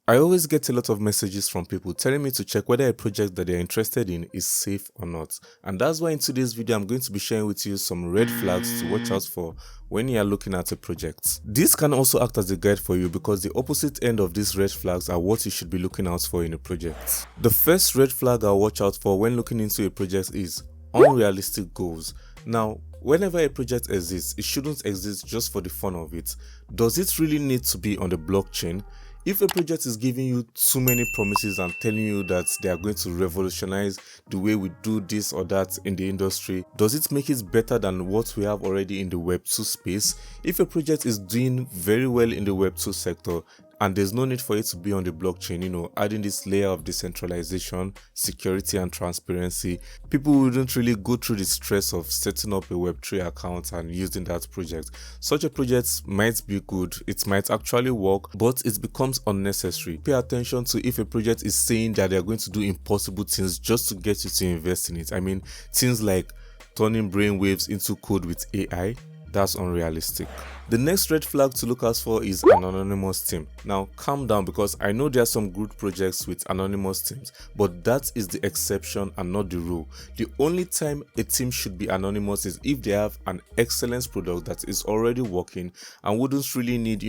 I always get a lot of messages from people telling me to check whether a project that they're interested in is safe or not. And that's why in today's video, I'm going to be sharing with you some red flags to watch out for when you are looking at a project. This can also act as a guide for you because the opposite end of these red flags are what you should be looking out for in a project. The first red flag I'll watch out for when looking into a project is unrealistic goals. Now, whenever a project exists, it shouldn't exist just for the fun of it. Does it really need to be on the blockchain? If a project is giving you too many promises and telling you that they are going to revolutionize the way we do this or that in the industry, does it make it better than what we have already in the Web2 space? If a project is doing very well in the Web2 sector, and there's no need for it to be on the blockchain, adding this layer of decentralization, security and transparency, people wouldn't really go through the stress of setting up a Web3 account and using that project. Such a project might be good, it might actually work, but it becomes unnecessary. Pay attention to if a project is saying that they're going to do impossible things just to get you to invest in it. I mean, things like turning brainwaves into code with AI. That's unrealistic. The next red flag to look out for is an anonymous team. Now, calm down because I know there are some good projects with anonymous teams, but that is the exception and not the rule. The only time a team should be anonymous is if they have an excellent product that is already working and wouldn't really need,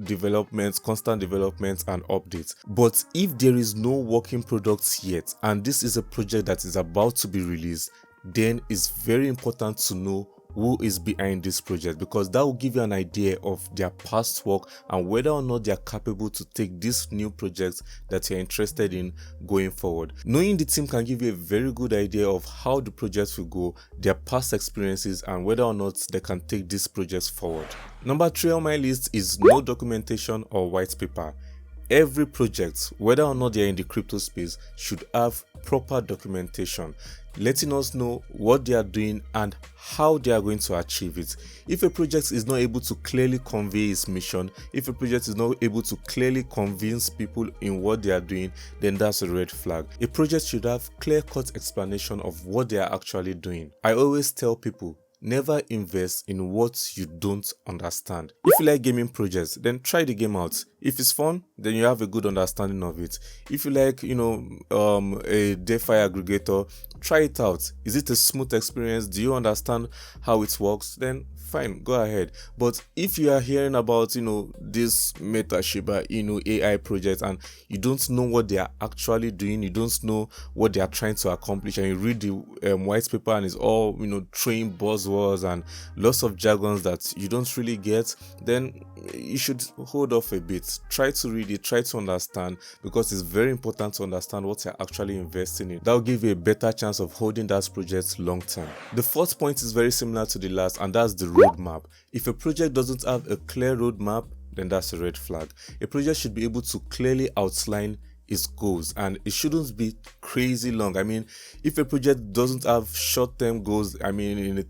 development, constant development and updates. But if there is no working products yet, and this is a project that is about to be released, then it's very important to know who is behind this project, because that will give you an idea of their past work and whether or not they are capable to take this new project that you're interested in going forward. Knowing the team can give you a very good idea of how the project will go, their past experiences, and whether or not they can take these projects forward. Number 3 on my list is no documentation or white paper. Every project, whether or not they're in the crypto space, should have proper documentation, letting us know what they are doing and how they are going to achieve it. If a project is not able to clearly convey its mission, if a project is not able to clearly convince people in what they are doing, then that's a red flag. A project should have clear-cut explanation of what they are actually doing. I always tell people, never invest in what you don't understand. If you like gaming projects, then try the game out. If it's fun, then you have a good understanding of it. If you like, a DeFi aggregator, try it out. Is it a smooth experience? Do you understand how it works? Then fine, go ahead. But if you are hearing about, this Meta Shiba AI project and you don't know what they are actually doing, you don't know what they are trying to accomplish, and you read the white paper and it's all, throwing buzzwords and lots of jargons that you don't really get, then you should hold off a bit. Try to read it, try to understand, because it's very important to understand what you're actually investing in. That will give you a better chance of holding that project long term. The fourth point is very similar to the last, and that's the roadmap. If a project doesn't have a clear roadmap, then that's a red flag. A project should be able to clearly outline its goals, and it shouldn't be crazy long. I mean, if a project doesn't have short-term goals, in a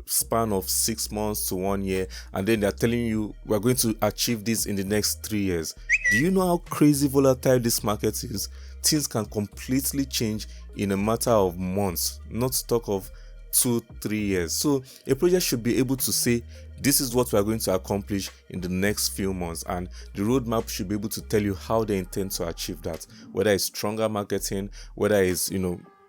span of 6 months to 1 year, and then they're telling you we're going to achieve this in the next 3 years, do you know how crazy volatile this market is? Things can completely change in a matter of months, not to talk of 2-3 years. So a project should be able to say, this is what we are going to accomplish in the next few months, and the roadmap should be able to tell you how they intend to achieve that. Whether it's stronger marketing, whether it's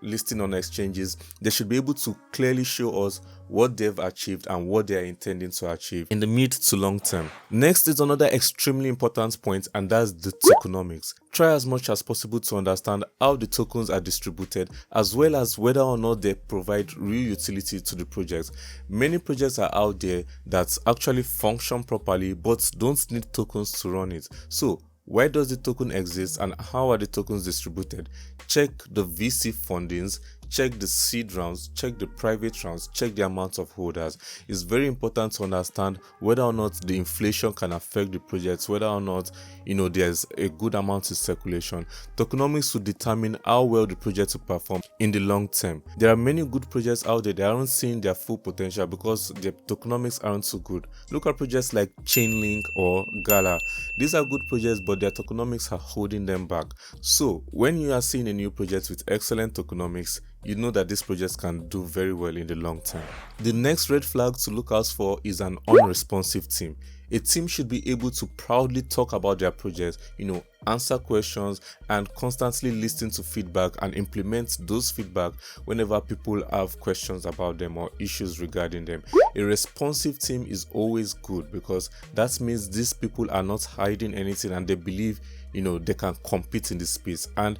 listing on exchanges, they should be able to clearly show us what they've achieved and what they are intending to achieve in the mid to long term. Next is another extremely important point, and that's the tokenomics. Try as much as possible to understand how the tokens are distributed, as well as whether or not they provide real utility to the project. Many projects are out there that actually function properly but don't need tokens to run it. So why does the token exist and how are the tokens distributed? Check the VC fundings, check the seed rounds, check the private rounds, check the amount of holders. It's very important to understand whether or not the inflation can affect the projects, whether or not there's a good amount in circulation. Tokenomics will determine how well the project will perform in the long term. There are many good projects out there that aren't seeing their full potential because their tokenomics aren't so good. Look at projects like Chainlink or Gala. These are good projects, but their tokenomics are holding them back. So when you are seeing a new project with excellent tokenomics, you know that these projects can do very well in the long term. The next red flag to look out for is an unresponsive team. A team should be able to proudly talk about their project, answer questions, and constantly listen to feedback and implement those feedback whenever people have questions about them or issues regarding them. A responsive team is always good because that means these people are not hiding anything and they believe they can compete in the space. And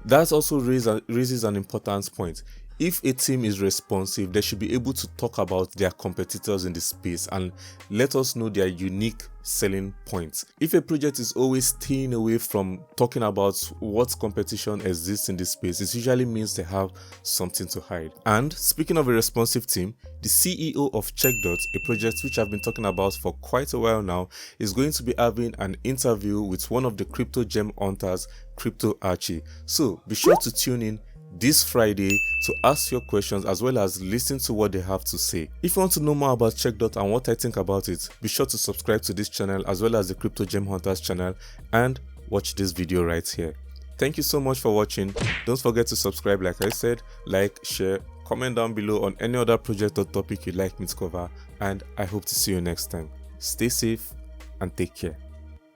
that also raises an important point. If a team is responsive, they should be able to talk about their competitors in the space and let us know their unique selling points. If a project is always staying away from talking about what competition exists in this space, it usually means they have something to hide. And speaking of a responsive team, the CEO of Checkdot, a project which I've been talking about for quite a while now, is going to be having an interview with one of the crypto gem hunters, Crypto Archie. So be sure to tune in this Friday to ask your questions as well as listen to what they have to say. If you want to know more about Checkdot and what I think about it, be sure to subscribe to this channel as well as the Crypto Gem Hunters channel and watch this video right here. Thank you so much for watching. Don't forget to subscribe like I said, like, share, comment down below on any other project or topic you'd like me to cover, and I hope to see you next time. Stay safe and take care.